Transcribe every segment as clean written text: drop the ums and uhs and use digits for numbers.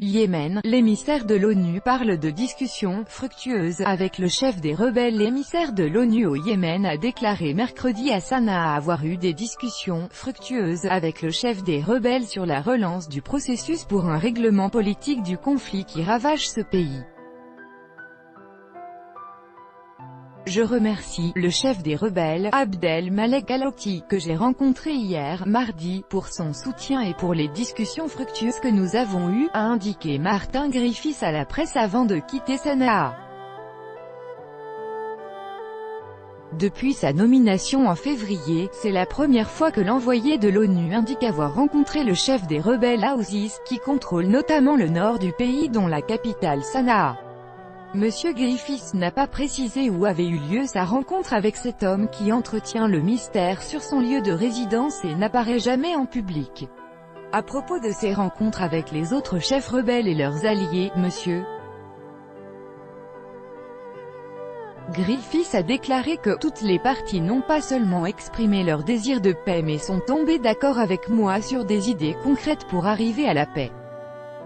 Yémen, l'émissaire de l'ONU parle de discussions fructueuses avec le chef des rebelles. L'émissaire de l'ONU au Yémen a déclaré mercredi à Sanaa avoir eu des discussions fructueuses avec le chef des rebelles sur la relance du processus pour un règlement politique du conflit qui ravage ce pays. Je remercie le chef des rebelles, Abdel Malek Al-Houthi, que j'ai rencontré hier, mardi, pour son soutien et pour les discussions fructueuses que nous avons eues, a indiqué Martin Griffiths à la presse avant de quitter Sanaa. Depuis sa nomination en février, c'est la première fois que l'envoyé de l'ONU indique avoir rencontré le chef des rebelles Houthis, qui contrôle notamment le nord du pays dont la capitale Sanaa. Monsieur Griffiths n'a pas précisé où avait eu lieu sa rencontre avec cet homme qui entretient le mystère sur son lieu de résidence et n'apparaît jamais en public. À propos de ses rencontres avec les autres chefs rebelles et leurs alliés, Monsieur Griffiths a déclaré que toutes les parties n'ont pas seulement exprimé leur désir de paix mais sont tombées d'accord avec moi sur des idées concrètes pour arriver à la paix.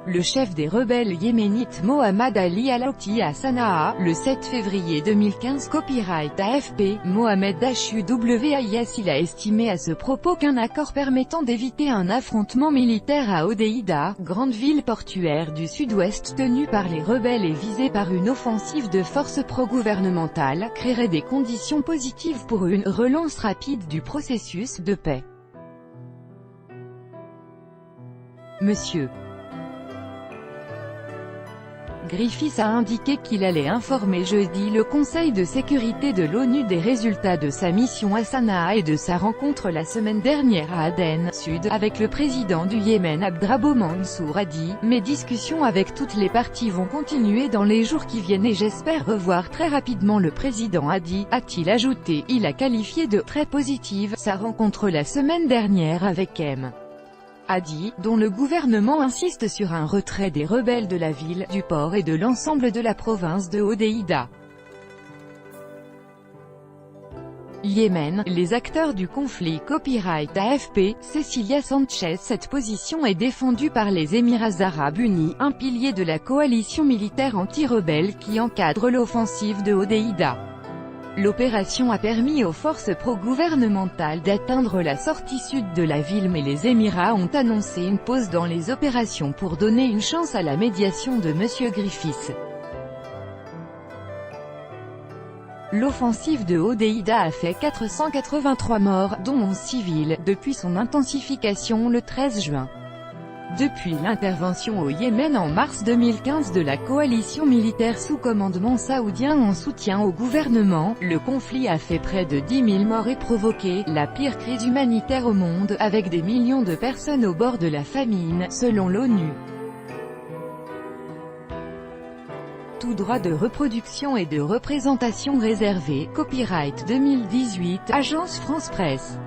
Le chef des rebelles yéménites Mohamed Ali Al-Houthi à Sanaa, le 7 février 2015. Copyright AFP, Mohamed HUWAIS. Il a estimé à ce propos qu'un accord permettant d'éviter un affrontement militaire à Hodeïda, grande ville portuaire du sud-ouest tenue par les rebelles et visée par une offensive de forces pro-gouvernementales, créerait des conditions positives pour une relance rapide du processus de paix. Monsieur Griffiths a indiqué qu'il allait informer jeudi le Conseil de sécurité de l'ONU des résultats de sa mission à Sanaa et de sa rencontre la semaine dernière à Aden, Sud, avec le président du Yémen Abdrabbuh Mansour Hadi. Mes discussions avec toutes les parties vont continuer dans les jours qui viennent et j'espère revoir très rapidement le président Hadi, a-t-il ajouté. Il a qualifié de « très positive » sa rencontre la semaine dernière avec M. Hadi, dont le gouvernement insiste sur un retrait des rebelles de la ville, du port et de l'ensemble de la province de Hodeïda. Yémen, les acteurs du conflit. Copyright AFP, Cecilia Sanchez. Cette position est défendue par les Émirats arabes unis, un pilier de la coalition militaire anti-rebelle qui encadre l'offensive de Hodeïda. L'opération a permis aux forces pro-gouvernementales d'atteindre la sortie sud de la ville mais les Émirats ont annoncé une pause dans les opérations pour donner une chance à la médiation de Monsieur Griffiths. L'offensive de Hodeïda a fait 483 morts, dont 11 civils, depuis son intensification le 13 juin. Depuis l'intervention au Yémen en mars 2015 de la coalition militaire sous commandement saoudien en soutien au gouvernement, le conflit a fait près de 10 000 morts et provoqué la pire crise humanitaire au monde, avec des millions de personnes au bord de la famine, selon l'ONU. Tout droit de reproduction et de représentation réservé. Copyright 2018, Agence France Presse.